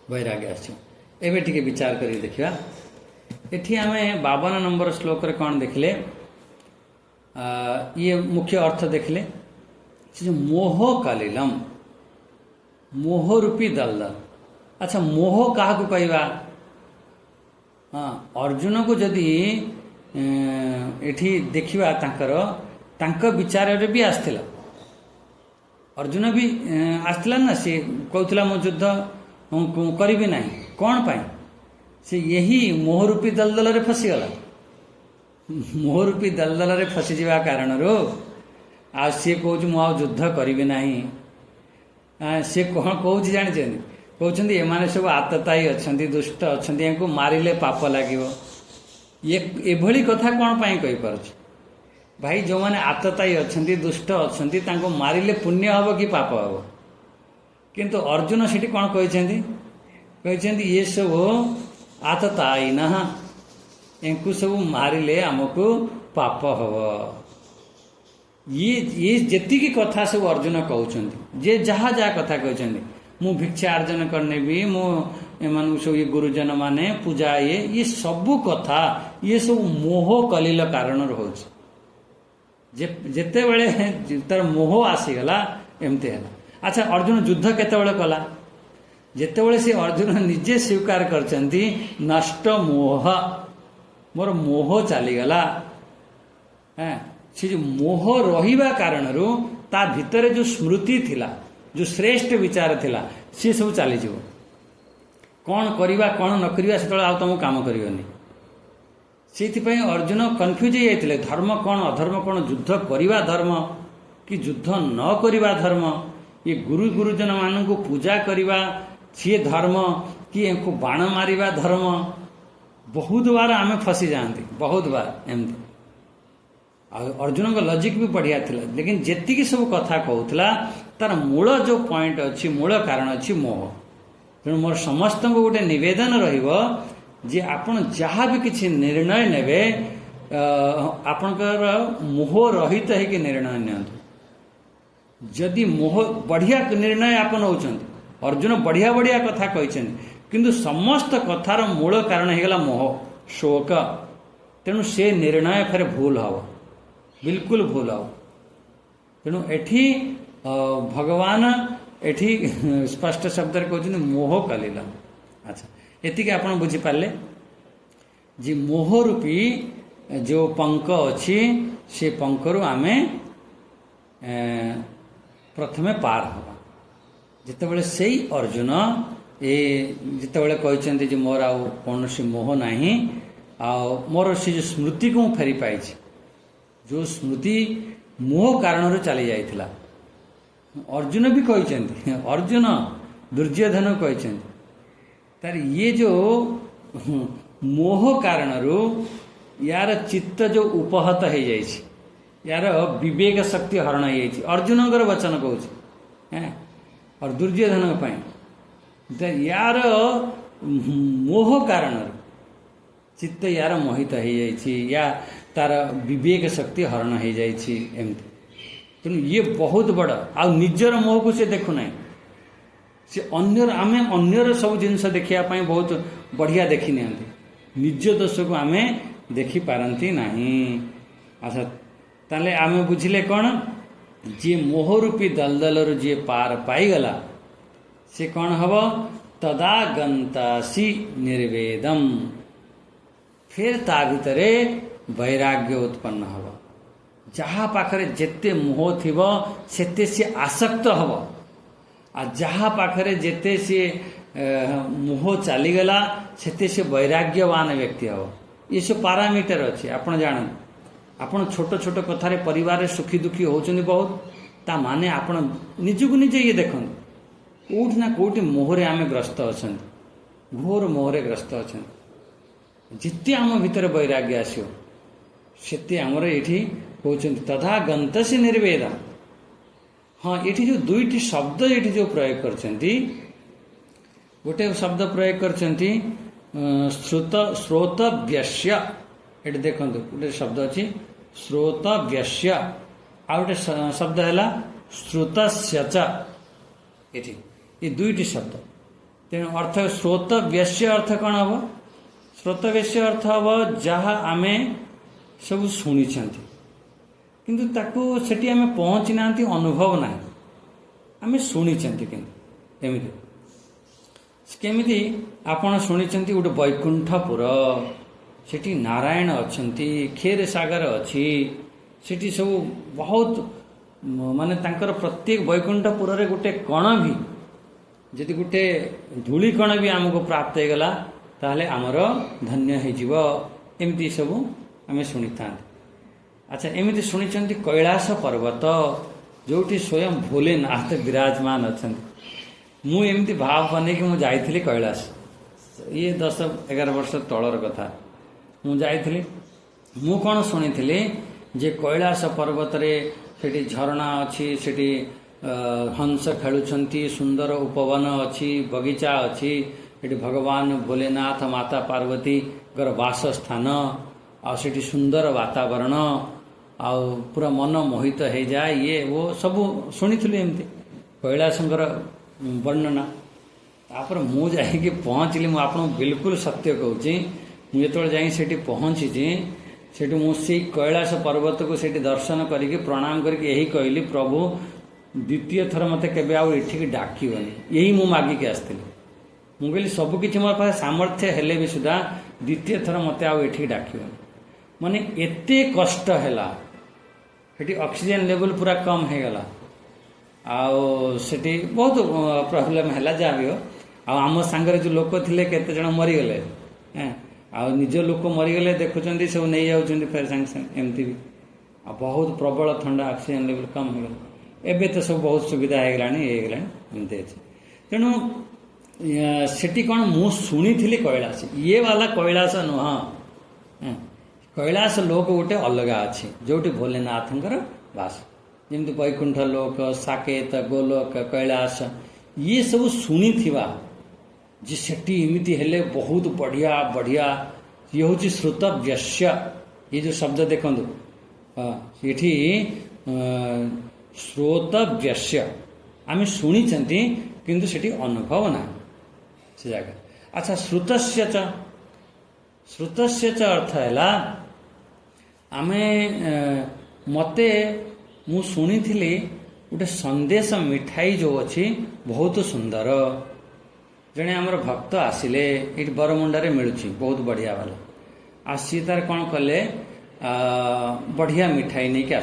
वैराग्य आसीज। एवं टिके विचार करी देखिया। एठी आमे 52 नंबर श्लोक रे कौन देखले ये मुख्य अर्थ देखले जो मोह कलिलम मोह रूपी दलदल। अच्छा मोह क्या कहवा? हाँ अर्जुन को जदि एठी देखिबा तांकर विचार रे भी आस्थिला। अर्जुन भी आस्थिला ना से कहूला मो युद्ध करी नहीं कौन पाई से यही मोहरूपी दलदल रे फसीगला। मोहरूपी दलदल रे फसी जावा कारण रो आ सी कहूँ मु युद्ध करी नहीं सी कौन कहूँ जानी कहते एमाने सब आततायी अच्छा दुष्ट अच्छा या मारिले पाप लगे ये भली कथा कौन पाई कही पारुछ भाई जो मैंने आततायी अच्छा दुष्ट अच्छा मारिले पुण्य हम कि पाप हम किंतु अर्जुन सेठी कौन कहते ये सब आततायी ना इनको सब मारिले आमको पाप हव। ये जेतिक कथा सब अर्जुन कहते जे जहाँ जहाँ कथा कहते मु भिक्षा अर्जन करने भी मु एमान सब ये गुरुजन माने पूजा ये सबू कथा ये सब मोह कलिल कारण रोचे जेते बड़े तार मोह आसीगला एमती है। अच्छा अर्जुन युद्ध केते कला जेतेबेले से अर्जुन निजे स्वीकार करचंती नष्ट मोह मोर मोह चलीगला से जो मोह रहिबा कारण ता भितर जो स्मृति थिला जो श्रेष्ठ विचार थिला सी सब चली जीव कौन करिबा कौन न करिबा से आ तुम काम करियोनी से अर्जुन कन्फ्यूज हो जाते धर्म कौन अधर्म कौन युद्ध करिबा धर्म कि युद्ध न करिबा धर्म ये गुरुजन मान को पूजा करिबा सी धर्म कि इनको बाण मारिबा धर्म बहुत बार आम फसी जाती बहुत बार एमती। अर्जुन का लॉजिक भी बढ़िया थिला लेकिन जेतिकी सब कथा कहूला तार मूल जो पॉइंट अच्छी मूल कारण अच्छी मोह। तेणु मोर समस्त गोटे निवेदन रहिबो जे आपण जहाँ भी किसी निर्णय नेबे आपणकर मोह रहित है कि निर्णय नियंतु। जदि मोह बढ़िया निर्णय आपन होचंती अर्जुन बढ़िया बढ़िया कथा कहते किंतु समस्त कथार मूल कारण होगा मोह शोक। तेणु से निर्णय फिर भूल हम बिल्कुल भूल हम। तेणु एठी भगवान एठी स्पष्ट शब्द कहते मोह कलिल। अच्छा एतिक आप बुझीपारे जी मोह रूपी जो पंख अच्छी से पंखरु आमे प्रथमे पार हवा जितेबाला से अर्जुन ये जितेबाला कहते जे मोर आउ कौन मोह नहीं मोर से जो स्मृति को फेरी पाई जो स्मृति मोह कारण चली जाइथिला अर्जुन भी कहते अर्जुन दुर्योधन कहते तार ये जो मोह कारण यार चित्त जो उपहत हो जाइए यार विवेक शक्ति हरण हो अर्जुन वचन कहूँ और दुर्योधन यार मोह कारण चित्त यार मोहित हो जाइए या तार विवेक शक्ति हरण हो जाइए एमती। तेणु ये बहुत बड़ आ निजर मोह को से देखुना से अन्यर आमे अन्यर सब जिनस देखापी बहुत बढ़िया देखी नि निज दोष को आमे देखी पारती नहीं। अच्छा ताले आमे बुझिले कौन जी मोह रूपी दलदल जी पार पाईगला से कौन हम तदा गंतासी निर्वेदम फिर ता भितरे वैराग्य उत्पन्न हम जहाँ पाखरे जेते मोह थिब सेते से आसक्त हम आ जहाँ पाखरे जेते से मोह चलीगला सेते से वैराग्यवान व्यक्ति हम। ये सब पारामीटर अच्छे आपड़ जान आपड़ छोट छोट कथार परिवार सुखी दुखी होचंदी बहुत ता माने आपड़ निजको निजे ये देखो कौटी ना कौटी मोहरे आम ग्रस्त अच्छा घोर मोहरे ग्रस्त अच्छा जिते आम भितर वैराग्य आसो से आमर ये कहते तथा गंतसी निर्वेद। हाँ ये जो दुईटी शब्द ये जो प्रयोग करछंती गोटे शब्द प्रयोग करछंती श्रोतव्यस्य ये देखो गोटे शब्द अच्छी श्रोतव्यस्य आ गोटे शब्द है श्रुतस्य ये दुईटी शब्द तेणु अर्थ श्रोतव्यस्य अर्थ कौन हम श्रोतव्यस्य अर्थ हम जहाँ आमे सब शुणी किंतु ताकू सेठी आमे पहुँची ना अनुभव ना आमे शुणी एमती केमिति आपण शुणी गोटे वैकुंठपुर सेठी नारायण अच्छी क्षीर सागर अच्छी सेठी सब बहुत माने तांकर प्रत्येक वैकुंठपुर रे गोटे कण भी जदि गोटे धूली कण भी आमको प्राप्त हो गला ताहले आमर धन्य हो एमती सब आम शुणी था। अच्छा एमती शुणी कैलाश पर्वत जोटी स्वयं भोलेनाथ विराजमान अच्छा मुझे भाव बन कि मुझे जाइली कैलाश ये 10-11 वर्ष तलर कथा मुझे मु कौन शुणी जे कैलाश पर्वत रे सेठी झरणा अच्छी सेठी हंस खेलुंट सुंदर उपवन अच्छी बगीचा अच्छी सेठी भगवान भोलेनाथ माता पार्वती वासस्थान आठी सुंदर वातावरण आउ पूरा मन मोहित हो जाए ये वो सब शुणी एमती कैलाशंकर वर्णना तापर मु जाकि पहुँचली मु आपको बिल्कुल सत्य कहूँ मुझे जाकि पहुँची सेठू मुझे कैलाश पर्वत को सेठी दर्शन करके प्रणाम करके यही कहली प्रभु द्वितीय थर मत के आठिक डाकनी यही मु मागिक आसती मु कहली सबकि मोर पास सामर्थ्य हेले भी सुधा द्वितीय थर मत आठिक डाकनी माने एते कष्ट है ऑक्सीजन लेवल पूरा कम हो गला आठी बहुत प्रोब्लेम है जहाँ भी हो आम सांगे जो लोक थे केते जन मरीगले निज लोक मरीगले देखुं सब नहीं जाऊँ फेर सांगे सांगे एमती भी बहुत प्रबल ठंडा ऑक्सीजन लेवल कम हो गला एबे तो सब बहुत सुविधा हो गला एमती अच्छे तेणु सेठी कौन मु शुणी कैलाश ये वाला कैलाश नुह कैलाश लोक गोटे अलग अच्छे जोटी भोलेनाथंकर बास जमी वैकुंठ लोक साकेत गोलोक कैलाश ये सब शुणी थिबा जे सेठी एमती हेले बहुत बढ़िया बढ़िया ये हूँ श्रुतव्यस्य ये जो शब्द देखु ये श्रोतव्यस्य आम शुणी किंतु सेठी अनुभव ना से जगह अच्छा श्रुतस्य च अर्थ है आमे मते मु शुणी गोटे संदेश मिठाई जो अच्छी बहुत सुंदर जड़े आमर भक्त आसिले ये बरमुंडारे मिलूँ बहुत बढ़िया वाला आसी तार कौन कले बढ़िया मिठाई नहीं के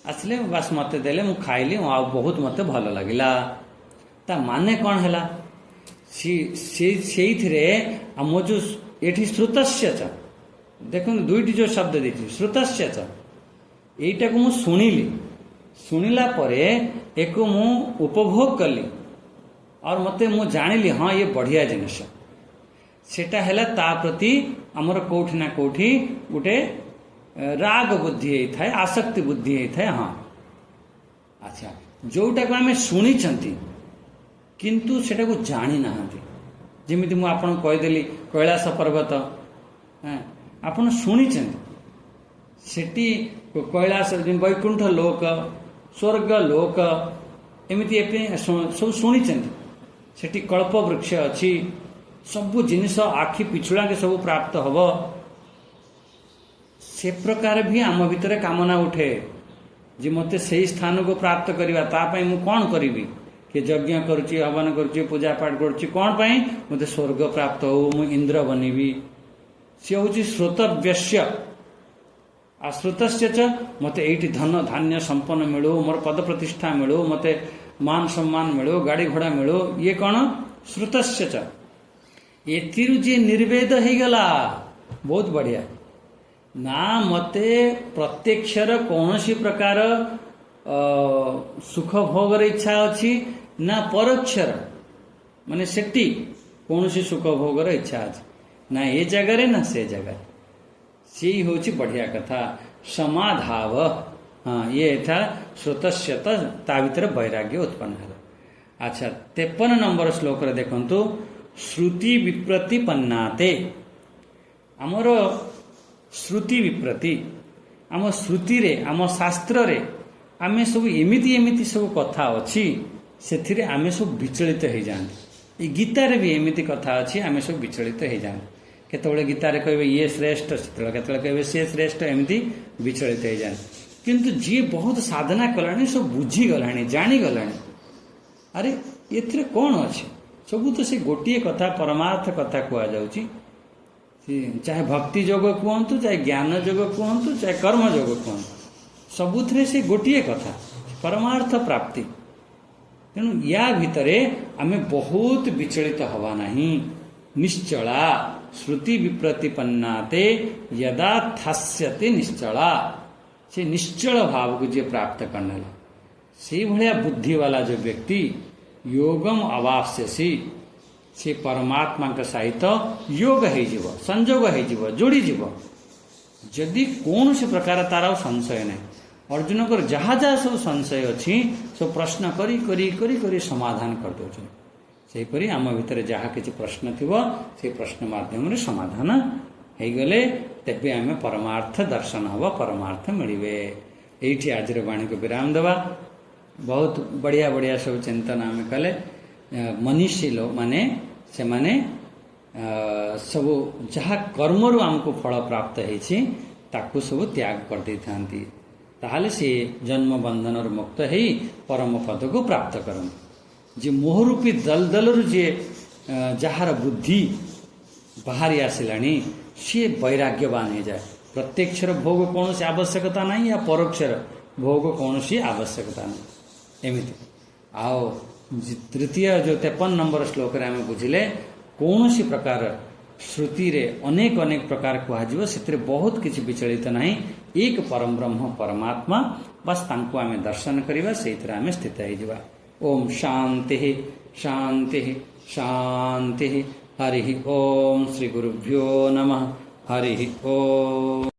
आसिले बास मते देले मु खाइली बहुत मते भल लगिला ता माने कौन है से आम जो ये श्रुतस्य च देखो दुईटी जो शब्द देती श्रुतस्य च यहीटा को मुझे शुणिली शुणिला परे एक मु उपभोग कली और मते मु जानिली हाँ ये बढ़िया जिनिस सेटा है ता प्रति आमर कोठी ना कोठी गोटे राग बुद्धि होता है आसक्ति बुद्धि होता है हाँ अच्छा जोटा को आम शुणी किंतु सेटा को जानी ना जमी मुझे आपन कहीदेली कैलाश पर्वत आपन शुणी सेठी कैलाश वैकुंठ लोक स्वर्ग लोक एमती सब शुणी सेठी कल्प वृक्ष अच्छी सबु जिनिस आखि पिछुड़ा के सब प्राप्त हम से प्रकार भी आम भितर कामना उठे जे मते से स्थान को प्राप्त करने मु कौन करी कि यज्ञ करुच्ची हवन करुच्ची पूजा पाठ करुच्ची कौन पाई मते स्वर्ग प्राप्त हो मु इंद्र बनिबी सी हूँ श्रोतव्यस्य आश्रुतस्य च मते एठी धन धान्य संपन्न मिलू मोर पद प्रतिष्ठा मिलू मते मान सम्मान मिलू गाड़ी घोड़ा मिलू ये कौन श्रुतस्य च एथिरु जे निर्वेद हो गला बहुत बढ़िया ना मते प्रत्यक्षर कौनसी प्रकार सुख भोगर इच्छा अच्छी ना परोक्षर माने सेठी कौन सी सुख भोगर इच्छा अच्छी ना ये जगह ना से जगह सी हूँ बढ़िया कथा समाधाव हाँ ये था श्रुतस्य ता भीतर वैराग्य उत्पन्न है अच्छा 53 नंबर श्लोक देखंतु श्रुति विप्रतिपन्नाते आमर श्रुति विप्रति आम श्रुति रे आम शास्त्र रे आमे सब एमिति एमिति सब कथा अच्छी से आमे सब विचलित हो जाते गीतार भी एमिति कथा अच्छी आमे सब विचलित हो जाते केतबेले गीतार कहे ये श्रेष्ठ केतबेले कहे से श्रेष्ठ एमती विचलित हो जाए किंतु जी बहुत साधना कलानी सब बुझी गलानी जानी गलानी अरे एथिरे कौन अच्छे सबू तो से गोटे कथा परमार्थ कथा कह जाउची चाहे भक्ति योग कहतु चाहे ज्ञान योग कहतु चाहे कर्म योग कहतु सबुथिरे से गोटे कथा परमार्थ प्राप्ति तेणु या भितरे आमे बहुत विचलित हवा नहीं निश्चला श्रुति विप्रतिपन्नाते यदा थास्यते निश्चला से निश्चल भाव को जे प्राप्त करने से भाया बुद्धि वाला जो व्यक्ति योगम अवास्यसी से परमात्मा के सहित योग हो संजोग हो जोड़ी जीव जदि कौन से प्रकार तार संशय नहीं अर्जुन को जहाँ जहाँ सब संशय अच्छी सब प्रश्न करी करी करी करी समाधान कर दो सेहीपरि आम भितर जहाँ किसी प्रश्न थी से प्रश्न माध्यम समाधान हो गले तेबे आम परमार्थ दर्शन हम परमार्थ मिले। ये आज वाणी को विराम देवा। बहुत बढ़िया बढ़िया सब चिंतन आम कले। मनीषी लोग माने से माने सब जहाँ कर्मरु आमको फल प्राप्त होती ताकू सब त्याग कर दे थांती, ताहले से जन्म बंधन मुक्त हो परम पद को प्राप्त करते। जे मोहरूपी दलदल जे जार बुद्धि बाहरी आसिलानी सी वैराग्यवान हो जाए। प्रत्यक्षर भोग कौन सी आवश्यकता नहीं या परोक्षर भोग कौन सी आवश्यकता नहीं। एमती आओ तृतीय जो 53 नंबर श्लोक आम बुझिले कौन सी प्रकार श्रुति रे अनेक अनेक प्रकार कहुव से बहुत किसी विचलित नहीं। एक परम ब्रह्म परमात्मा बस तांको आम दर्शन करवा से आम स्थित हो। ओम शांति शांति शांति। हरि ओम श्री गुरुभ्यो नमः। हरि ओम।